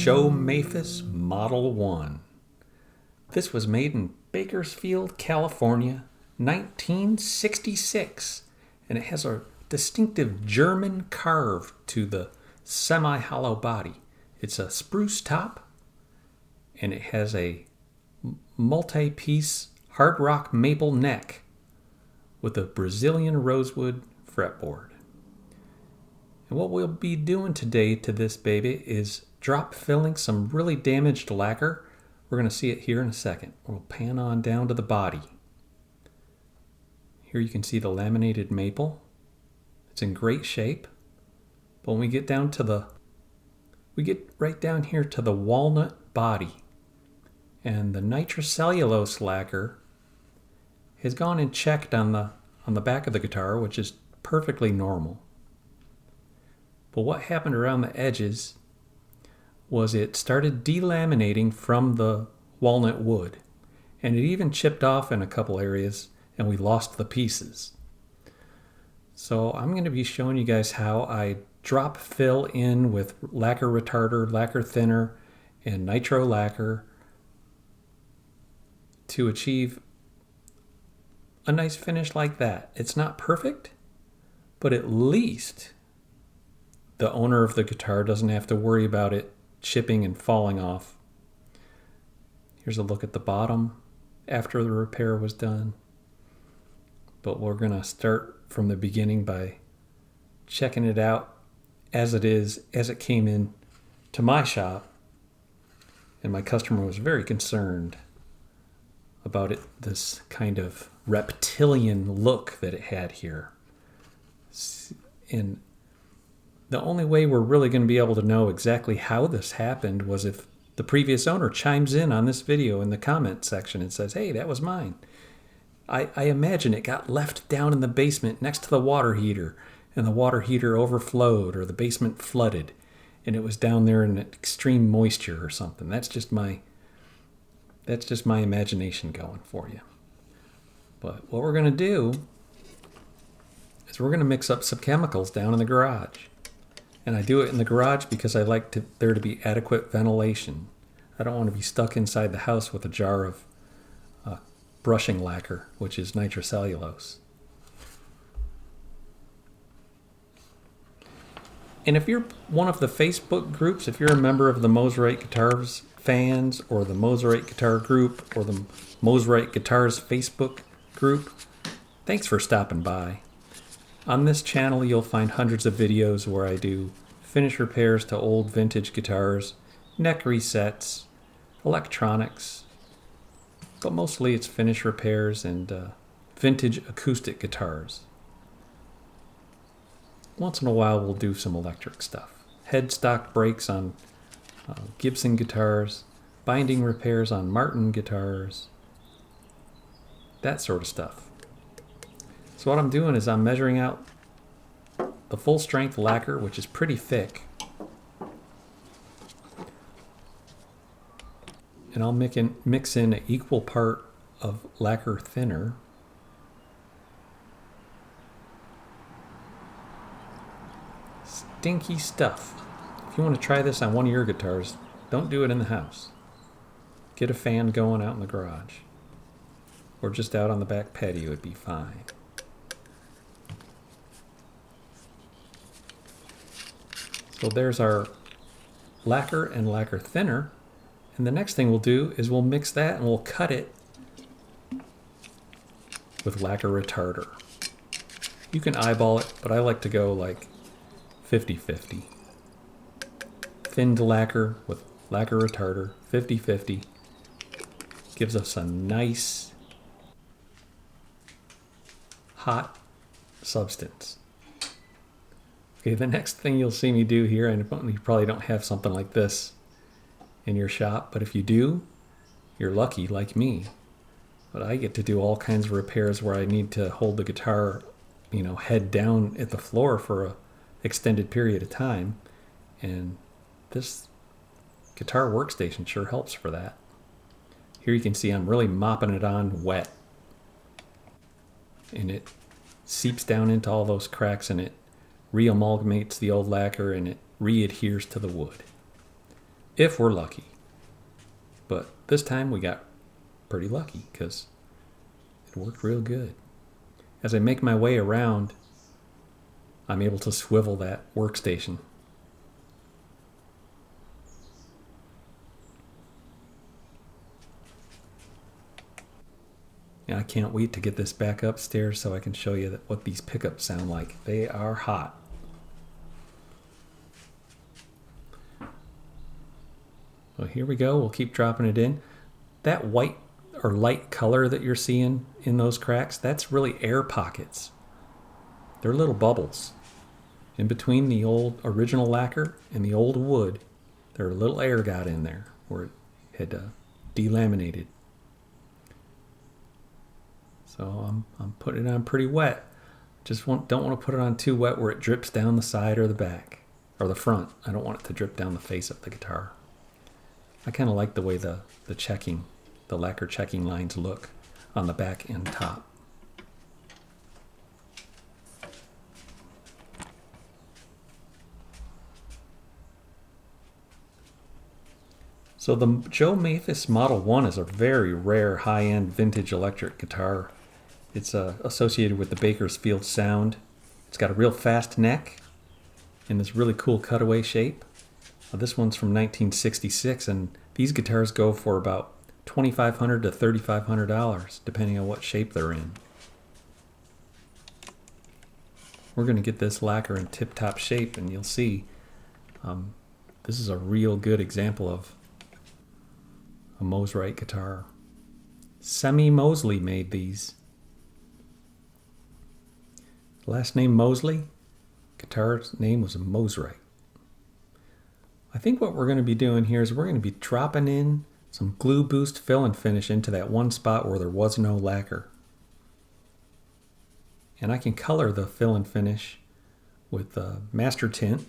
Show Maphis Model 1. This was made in Bakersfield, California, 1966, and it has a distinctive German carve to the semi-hollow body. It's a spruce top, and it has a multi-piece hard rock maple neck with a Brazilian rosewood fretboard. And what we'll be doing today to this baby is drop filling some really damaged lacquer. We're going to see it here in a second. We'll pan on down to the body. Here you can see the laminated maple. It's in great shape. But when we get down to we get right down here to the walnut body. And the nitrocellulose lacquer has gone and checked on the back of the guitar, which is perfectly normal. But what happened around the edges was it started delaminating from the walnut wood, and it even chipped off in a couple areas, and we lost the pieces. So I'm going to be showing you guys how I drop fill in with lacquer retarder, lacquer thinner, and nitro lacquer to achieve a nice finish like that. It's not perfect, but at least the owner of the guitar doesn't have to worry about it chipping and falling off. Here's a look at the bottom after the repair was done. But we're going to start from the beginning by checking it out as it is, as it came in to my shop. And my customer was very concerned about it, this kind of reptilian look that it had here. And the only way we're really going to be able to know exactly how this happened was if the previous owner chimes in on this video in the comment section and says, hey, that was mine. I imagine it got left down in the basement next to the water heater, and the water heater overflowed or the basement flooded, and it was down there in extreme moisture or something. That's just my imagination going for you. But what we're going to do is we're going to mix up some chemicals down in the garage. And I do it in the garage because I like there to be adequate ventilation. I don't want to be stuck inside the house with a jar of brushing lacquer, which is nitrocellulose. And if you're one of the Facebook groups, if you're a member of the Mosrite Guitars fans or the Mosrite Guitar group or the Mosrite Guitars Facebook group, thanks for stopping by. On this channel, you'll find hundreds of videos where I do finish repairs to old vintage guitars, neck resets, electronics, but mostly it's finish repairs and vintage acoustic guitars. Once in a while, we'll do some electric stuff. Headstock breaks on Gibson guitars, binding repairs on Martin guitars, that sort of stuff. So what I'm doing is I'm measuring out the full strength lacquer, which is pretty thick. And I'll mix in an equal part of lacquer thinner. Stinky stuff. If you want to try this on one of your guitars, don't do it in the house. Get a fan going out in the garage. Or just out on the back patio would be fine. So there's our lacquer and lacquer thinner. And the next thing we'll do is we'll mix that and we'll cut it with lacquer retarder. You can eyeball it, but I like to go like 50-50. Thinned lacquer with lacquer retarder, 50-50. Gives us a nice hot substance. Okay, the next thing you'll see me do here, and you probably don't have something like this in your shop, but if you do, you're lucky like me. But I get to do all kinds of repairs where I need to hold the guitar, head down at the floor for an extended period of time, and this guitar workstation sure helps for that. Here you can see I'm really mopping it on wet, and it seeps down into all those cracks, and it re-amalgamates the old lacquer, and it re-adheres to the wood. if we're lucky. But this time we got pretty lucky because it worked real good. As I make my way around, I'm able to swivel that workstation. And I can't wait to get this back upstairs so I can show you what these pickups sound like. They are hot. So here we go. We'll keep dropping it in. That white or light color that you're seeing in those cracks, that's really air pockets. They're little bubbles. In between the old original lacquer and the old wood, there a little air got in there where it had delaminated. So I'm putting it on pretty wet. Don't want to put it on too wet where it drips down the side or the back or the front. I don't want it to drip down the face of the guitar. I kind of like the way the lacquer checking lines look on the back and top. So the Joe Maphis Model 1 is a very rare high-end vintage electric guitar. It's associated with the Bakersfield sound. It's got a real fast neck in this really cool cutaway shape. This one's from 1966, and these guitars go for about $2,500 to $3,500, depending on what shape they're in. We're going to get this lacquer in tip-top shape, and you'll see this is a real good example of a Mosrite guitar. Semi Mosley made these. Last name Mosley, guitar's name was Mosrite. I think what we're going to be doing here is we're going to be dropping in some glue boost fill and finish into that one spot where there was no lacquer. And I can color the fill and finish with master tint.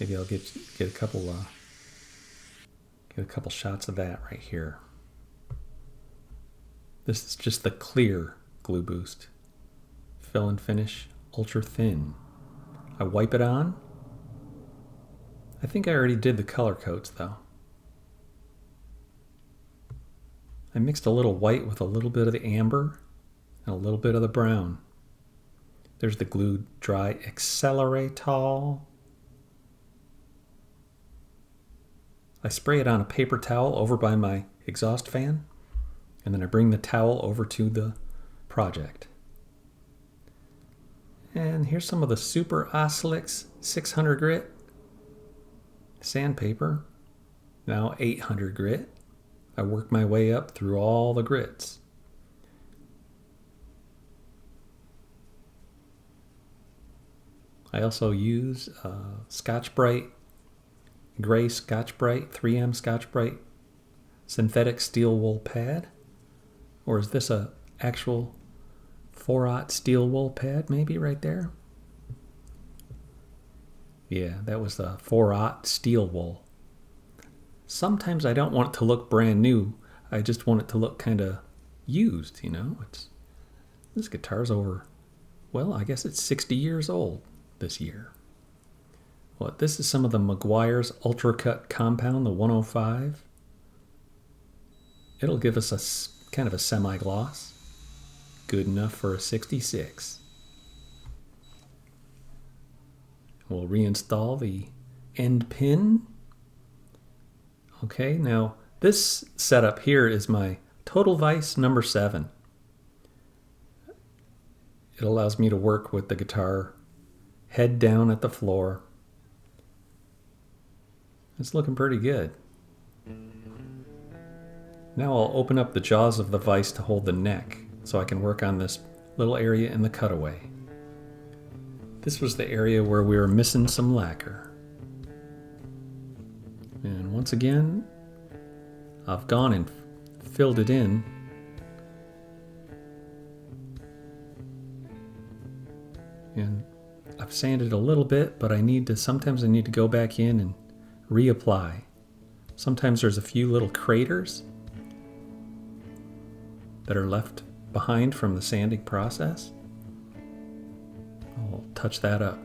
Maybe I'll get a couple shots of that right here. This is just the clear glue boost. Fill and finish, ultra thin. I wipe it on. I think I already did the color coats though. I mixed a little white with a little bit of the amber and a little bit of the brown. There's the glue dry accelerator. I spray it on a paper towel over by my exhaust fan, and then I bring the towel over to the project. And here's some of the Super Oslix 600 grit sandpaper, now 800 grit. I work my way up through all the grits. I also use Scotch-Brite, gray Scotch-Brite, 3M Scotch-Brite synthetic steel wool pad. Or is this a actual 4/0 steel wool pad maybe right there? Yeah, that was the 4/0 steel wool. Sometimes I don't want it to look brand new. I just want it to look kind of used, you know. This guitar's over, well, I guess it's 60 years old this year. Well, this is some of the Meguiar's Ultra Cut Compound, the 105. It'll give us a kind of a semi-gloss. Good enough for a 66. We'll reinstall the end pin. Okay, now this setup here is my Total Vice number 7. It allows me to work with the guitar head down at the floor. It's looking pretty good. Now I'll open up the jaws of the vise to hold the neck so I can work on this little area in the cutaway. This was the area where we were missing some lacquer. And once again, I've gone and filled it in. And I've sanded a little bit, but sometimes I need to go back in and reapply. Sometimes there's a few little craters that are left behind from the sanding process. I'll touch that up.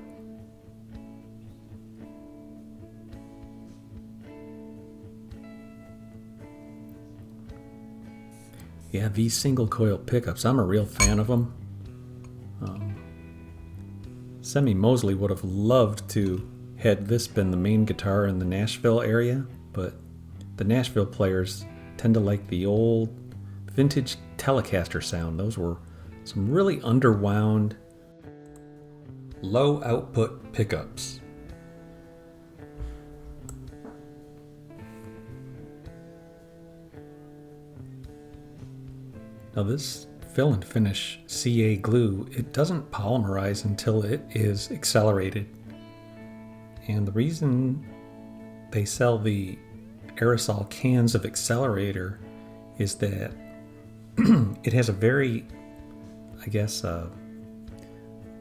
Yeah, these single coil pickups, I'm a real fan of them. Semi Mosley would have loved to had this been the main guitar in the Nashville area, but the Nashville players tend to like the old vintage Telecaster sound. Those were some really underwound, low output pickups. Now this fill and finish CA glue, it doesn't polymerize until it is accelerated. And the reason they sell the aerosol cans of accelerator is that it has a very, I guess,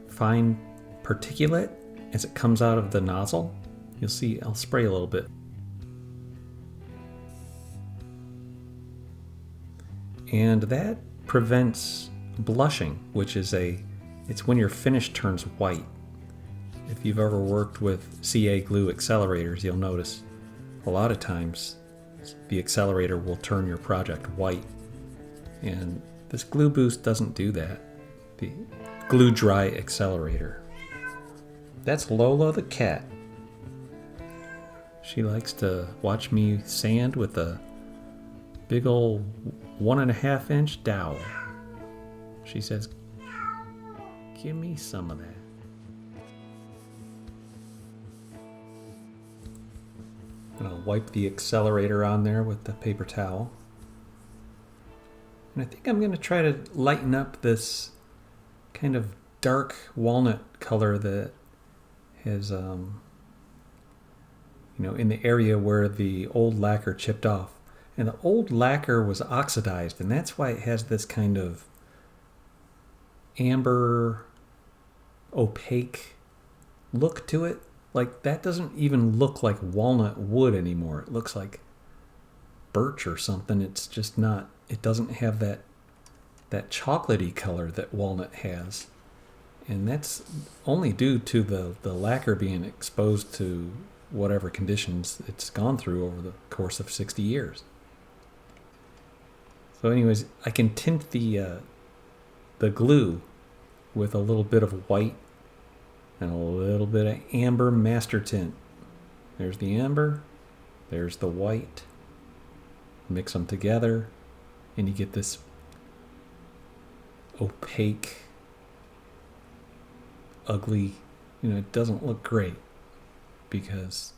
fine particulate as it comes out of the nozzle. You'll see, I'll spray a little bit. And that prevents blushing, which is it's when your finish turns white. If you've ever worked with CA glue accelerators, you'll notice a lot of times the accelerator will turn your project white. And this Glue Boost doesn't do that. The Glue Dry Accelerator. That's Lola the cat. She likes to watch me sand with a big old 1.5 inch dowel. She says, "Give me some of that." And I'll wipe the accelerator on there with the paper towel. And I think I'm going to try to lighten up this kind of dark walnut color that has, in the area where the old lacquer chipped off. And the old lacquer was oxidized, and that's why it has this kind of amber, opaque look to it. Like, that doesn't even look like walnut wood anymore. It looks like birch or something. It's just not, it doesn't have that chocolatey color that walnut has. And that's only due to the lacquer being exposed to whatever conditions it's gone through over the course of 60 years. So anyways, I can tint the glue with a little bit of white and a little bit of amber master tint. There's the amber, there's the white. Mix them together and you get this opaque, ugly, it doesn't look great, because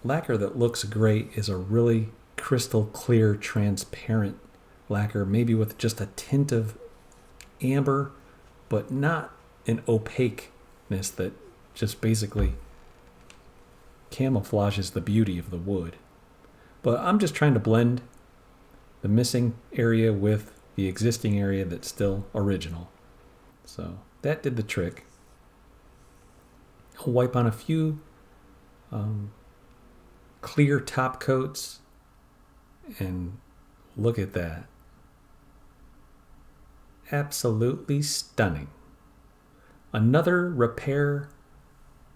lacquer that looks great is a really crystal clear, transparent lacquer, maybe with just a tint of amber, but not an opaqueness that just basically camouflages the beauty of the wood. But I'm just trying to blend the missing area with the existing area that's still original. So that did the trick. I'll wipe on a few clear top coats, and look at that. Absolutely stunning. Another repair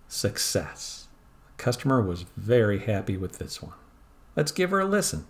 success. The customer was very happy with this one. Let's give her a listen.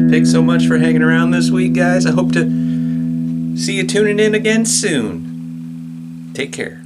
Thanks so much for hanging around this week, guys. I hope to see you tuning in again soon. Take care.